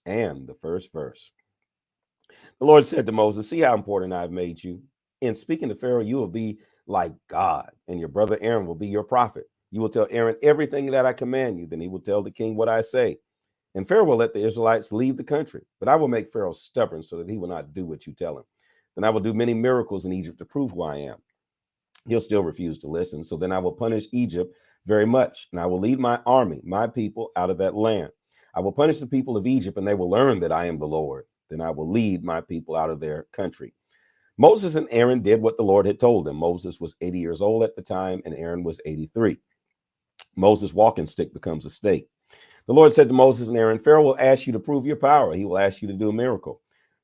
And the first verse. The Lord said to Moses, see how important I've made you. In speaking to Pharaoh, you will be like God, and your brother Aaron will be your prophet. You will tell Aaron everything that I command you. Then he will tell the king what I say. And Pharaoh will let the Israelites leave the country. But I will make Pharaoh stubborn so that he will not do what you tell him. Then I will do many miracles in Egypt to prove who I am. He'll still refuse to listen. So then I will punish Egypt very much, and I will lead my army, my people, out of that land. I will punish the people of Egypt, and they will learn that I am the Lord. Then I will lead my people out of their country. Moses and Aaron did what the Lord had told them. Moses was 80 years old at the time, and Aaron was 83. Moses' walking stick becomes a snake. The Lord said to Moses and Aaron, Pharaoh will ask you to prove your power. He will ask you to do a miracle.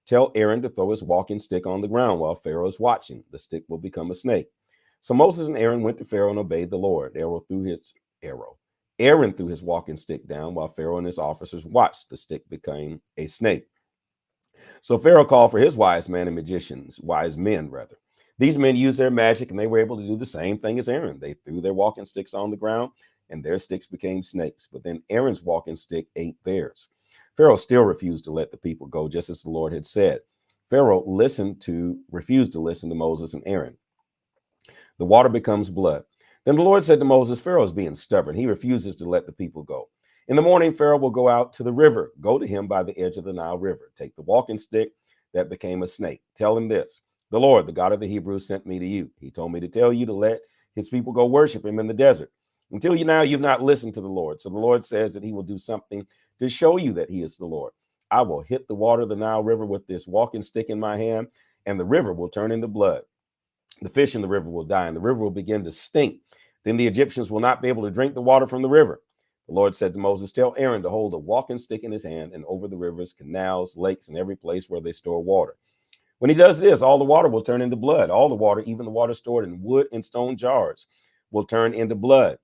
Tell Aaron to throw his walking stick on the ground while Pharaoh is watching. The stick will become a snake. So Moses and Aaron went to Pharaoh and obeyed the Lord. Aaron threw his walking stick down while Pharaoh and his officers watched. The stick became a snake. So Pharaoh called for his wise men rather. These men used their magic and they were able to do the same thing as Aaron. They threw their walking sticks on the ground and their sticks became snakes. But then Aaron's walking stick ate theirs. Pharaoh still refused to let the people go, just as the Lord had said. Pharaoh refused to listen to Moses and Aaron. The water becomes blood. Then the Lord said to Moses, Pharaoh is being stubborn. He refuses to let the people go. In the morning, Pharaoh will go out to the river. Go to him by the edge of the Nile River. Take the walking stick that became a snake. Tell him this. The Lord, the God of the Hebrews, sent me to you. He told me to tell you to let his people go worship him in the desert. Until now, you've not listened to the Lord. So the Lord says that he will do something to show you that he is the Lord. I will hit the water of the Nile River with this walking stick in my hand, and the river will turn into blood. The fish in the river will die, and the river will begin to stink. Then the Egyptians will not be able to drink the water from the river. The Lord said to Moses, tell Aaron to hold a walking stick in his hand and over the rivers, canals, lakes, and every place where they store water. When he does this, all the water will turn into blood. All the water, even the water stored in wood and stone jars, will turn into blood.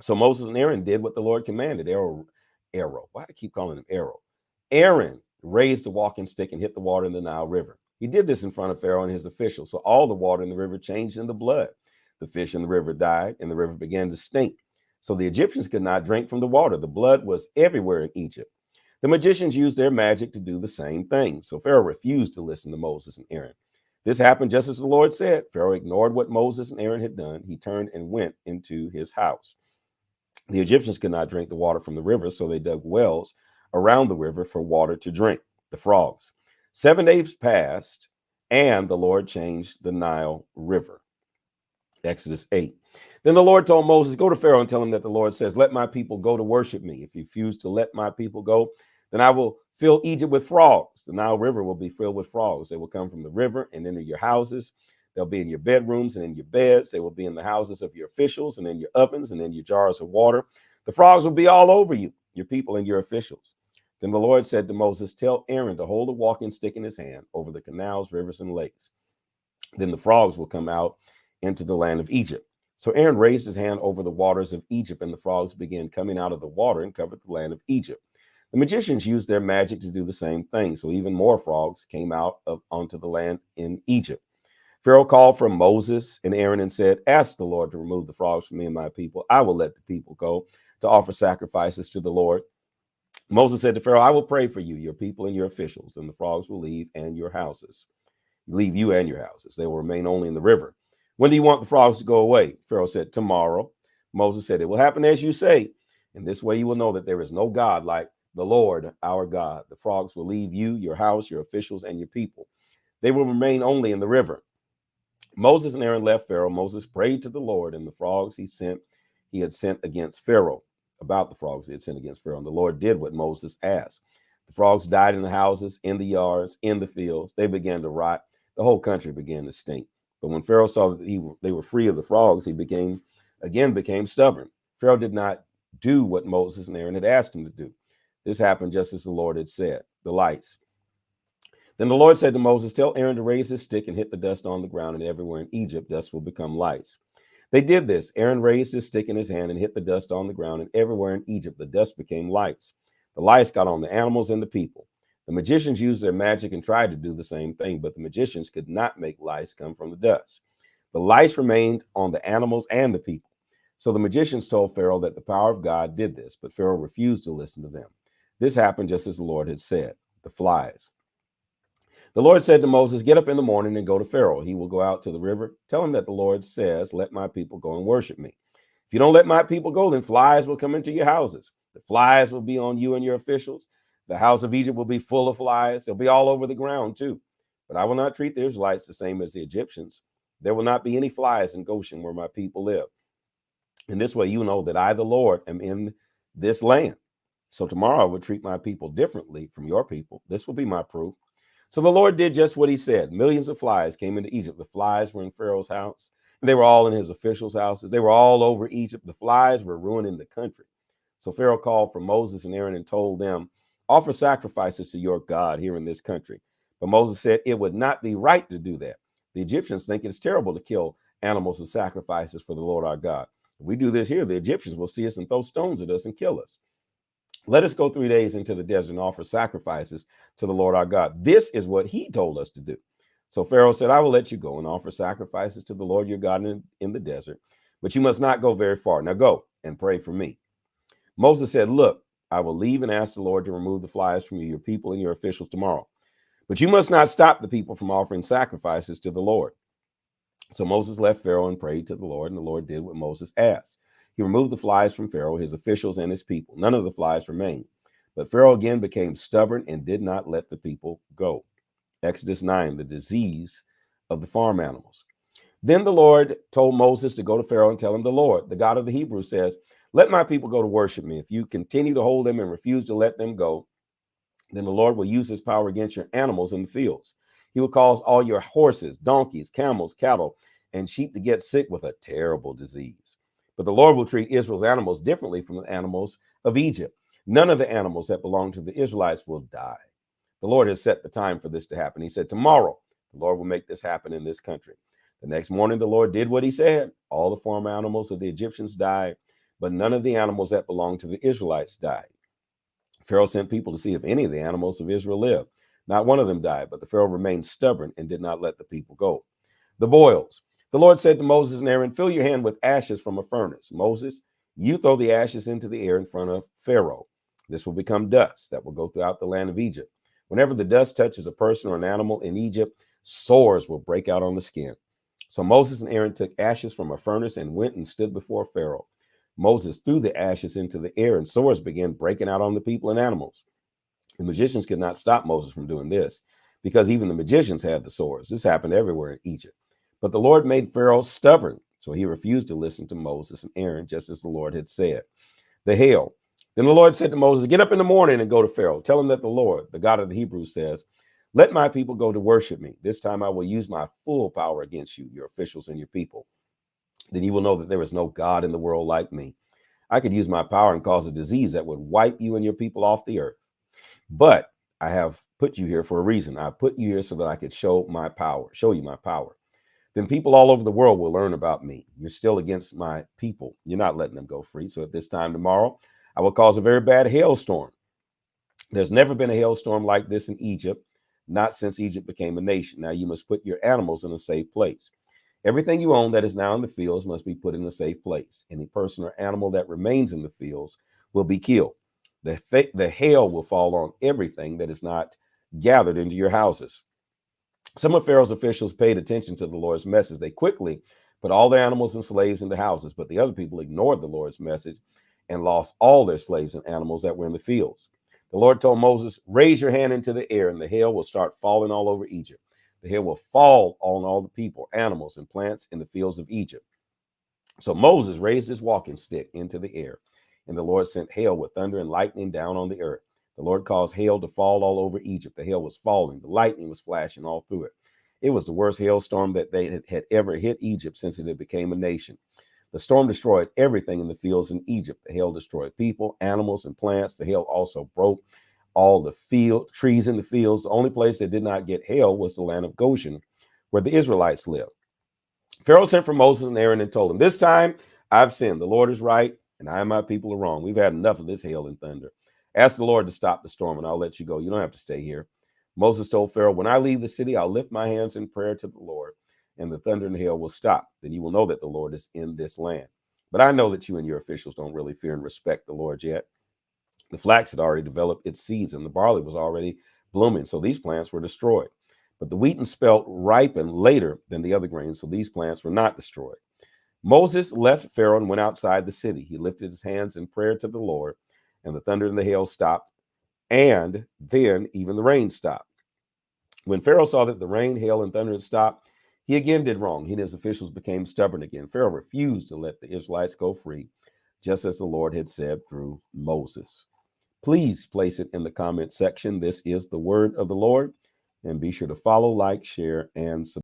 So Moses and Aaron did what the Lord commanded. Why I keep calling him Arrow? Aaron raised the walking stick and hit the water in the Nile River. He did this in front of Pharaoh and his officials. So all the water in the river changed into blood. The fish in the river died, and the river began to stink. So the Egyptians could not drink from the water. The blood was everywhere in Egypt. The magicians used their magic to do the same thing. So Pharaoh refused to listen to Moses and Aaron. This happened just as the Lord said. Pharaoh ignored what Moses and Aaron had done. He turned and went into his house. The Egyptians could not drink the water from the river, so they dug wells around the river for water to drink. The frogs. 7 days passed, and the Lord changed the Nile River. Exodus 8. Then the Lord told Moses, go to Pharaoh and tell him that the Lord says, let my people go to worship me. If you refuse to let my people go, then I will fill Egypt with frogs. The Nile River will be filled with frogs. They will come from the river and into your houses. They'll be in your bedrooms and in your beds. They will be in the houses of your officials and in your ovens and in your jars of water. The frogs will be all over you, your people and your officials. Then the Lord said to Moses, tell Aaron to hold a walking stick in his hand over the canals, rivers, and lakes. Then the frogs will come out into the land of Egypt. So Aaron raised his hand over the waters of Egypt, and the frogs began coming out of the water and covered the land of Egypt. The magicians used their magic to do the same thing. So even more frogs came out onto the land in Egypt. Pharaoh called for Moses and Aaron and said, ask the Lord to remove the frogs from me and my people. I will let the people go to offer sacrifices to the Lord. Moses said to Pharaoh, I will pray for you, your people and your officials, and the frogs will leave you and your houses. They will remain only in the river. When do you want the frogs to go away? Pharaoh said, tomorrow. Moses said, it will happen as you say. In this way you will know that there is no God like the Lord, our God. The frogs will leave you, your house, your officials, and your people. They will remain only in the river. Moses and Aaron left Pharaoh. Moses prayed to the Lord, and the frogs he had sent against Pharaoh, about the frogs he had sent against Pharaoh. And the Lord did what Moses asked. The frogs died in the houses, in the yards, in the fields. They began to rot. The whole country began to stink. But when Pharaoh saw that they were free of the frogs, he became stubborn. Pharaoh did not do what Moses and Aaron had asked him to do. This happened just as the Lord had said. The lights. Then the Lord said to Moses, tell Aaron to raise his stick and hit the dust on the ground, and everywhere in Egypt dust will become lights. They did this. Aaron raised his stick in his hand and hit the dust on the ground, and everywhere in Egypt the dust became lights. The lights got on the animals and the people. The magicians used their magic and tried to do the same thing, but the magicians could not make lights come from the dust. The lights remained on the animals and the people. So the magicians told Pharaoh that the power of God did this, but Pharaoh refused to listen to them. This happened just as the Lord had said. The flies. The Lord said to Moses, get up in the morning and go to Pharaoh. He will go out to the river. Tell him that the Lord says, let my people go and worship me. If you don't let my people go, then flies will come into your houses. The flies will be on you and your officials. The house of Egypt will be full of flies. They'll be all over the ground too. But I will not treat the Israelites the same as the Egyptians. There will not be any flies in Goshen where my people live. In this way, you know that I, the Lord, am in this land. So tomorrow I will treat my people differently from your people. This will be my proof. So the Lord did just what he said. Millions of flies came into Egypt. The flies were in Pharaoh's house. They were all in his officials' houses. They were all over Egypt. The flies were ruining the country. So Pharaoh called for Moses and Aaron and told them, offer sacrifices to your God here in this country. But Moses said it would not be right to do that. The Egyptians think it's terrible to kill animals and sacrifices for the Lord our God. If we do this here, the Egyptians will see us and throw stones at us and kill us. Let us go 3 days into the desert and offer sacrifices to the Lord our God. This is what he told us to do. So Pharaoh said, I will let you go and offer sacrifices to the Lord your God in the desert, but you must not go very far. Now go and pray for me. Moses said, look, I will leave and ask the Lord to remove the flies from you, your people and your officials tomorrow. But you must not stop the people from offering sacrifices to the Lord. So Moses left Pharaoh and prayed to the Lord, and the Lord did what Moses asked. He removed the flies from Pharaoh, his officials, and his people. None of the flies remained. But Pharaoh again became stubborn and did not let the people go. Exodus 9, the disease of the farm animals. Then the Lord told Moses to go to Pharaoh and tell him, the Lord, the God of the Hebrews, says, let my people go to worship me. If you continue to hold them and refuse to let them go, then the Lord will use his power against your animals in the fields. He will cause all your horses, donkeys, camels, cattle, and sheep to get sick with a terrible disease. But the Lord will treat Israel's animals differently from the animals of Egypt. None of the animals that belong to the Israelites will die. The Lord has set the time for this to happen. He said, tomorrow, the Lord will make this happen in this country. The next morning, the Lord did what he said. All the farm animals of the Egyptians died, but none of the animals that belonged to the Israelites died. Pharaoh sent people to see if any of the animals of Israel lived. Not one of them died, but the Pharaoh remained stubborn and did not let the people go. The boils. The Lord said to Moses and Aaron, fill your hand with ashes from a furnace. Moses, you throw the ashes into the air in front of Pharaoh. This will become dust that will go throughout the land of Egypt. Whenever the dust touches a person or an animal in Egypt, sores will break out on the skin. So Moses and Aaron took ashes from a furnace and went and stood before Pharaoh. Moses threw the ashes into the air, and sores began breaking out on the people and animals. The magicians could not stop Moses from doing this, because even the magicians had the sores. This happened everywhere in Egypt. But the Lord made Pharaoh stubborn, so he refused to listen to Moses and Aaron, just as the Lord had said. The hail. Then the Lord said to Moses, get up in the morning and go to Pharaoh. Tell him that the Lord, the God of the Hebrews, says, let my people go to worship me. This time I will use my full power against you, your officials and your people. Then you will know that there is no God in the world like me. I could use my power and cause a disease that would wipe you and your people off the earth. But I have put you here for a reason. I put you here so that I could show you my power. Then people all over the world will learn about me. You're still against my people. You're not letting them go free. So at this time tomorrow, I will cause a very bad hailstorm. There's never been a hailstorm like this in Egypt, not since Egypt became a nation. Now you must put your animals in a safe place. Everything you own that is now in the fields must be put in a safe place. Any person or animal that remains in the fields will be killed. The hail will fall on everything that is not gathered into your houses. Some of Pharaoh's officials paid attention to the Lord's message. They quickly put all their animals and slaves into houses, but the other people ignored the Lord's message and lost all their slaves and animals that were in the fields. The Lord told Moses, raise your hand into the air and the hail will start falling all over Egypt. The hail will fall on all the people, animals, and plants in the fields of Egypt. So Moses raised his walking stick into the air, and the Lord sent hail with thunder and lightning down on the earth. The Lord caused hail to fall all over Egypt. The hail was falling. The lightning was flashing all through it. It was the worst hailstorm that they had ever hit Egypt since it became a nation. The storm destroyed everything in the fields in Egypt. The hail destroyed people, animals, and plants. The hail also broke all the trees in the fields. The only place that did not get hail was the land of Goshen, where the Israelites lived. Pharaoh sent for Moses and Aaron and told them, this time I've sinned. The Lord is right, and I and my people are wrong. We've had enough of this hail and thunder. Ask the Lord to stop the storm, and I'll let you go. You don't have to stay here. Moses told Pharaoh, when I leave the city, I'll lift my hands in prayer to the Lord, and the thunder and hail will stop. Then you will know that the Lord is in this land. But I know that you and your officials don't really fear and respect the Lord yet. The flax had already developed its seeds, and the barley was already blooming. So these plants were destroyed. But the wheat and spelt ripened later than the other grains, so these plants were not destroyed. Moses left Pharaoh and went outside the city. He lifted his hands in prayer to the Lord, and the thunder and the hail stopped, and then even the rain stopped. When Pharaoh saw that the rain, hail, and thunder had stopped, he again did wrong. He and his officials became stubborn again. Pharaoh refused to let the Israelites go free, just as the Lord had said through Moses. Please place it in the comment section. This is the word of the Lord. And be sure to follow, like, share, and subscribe.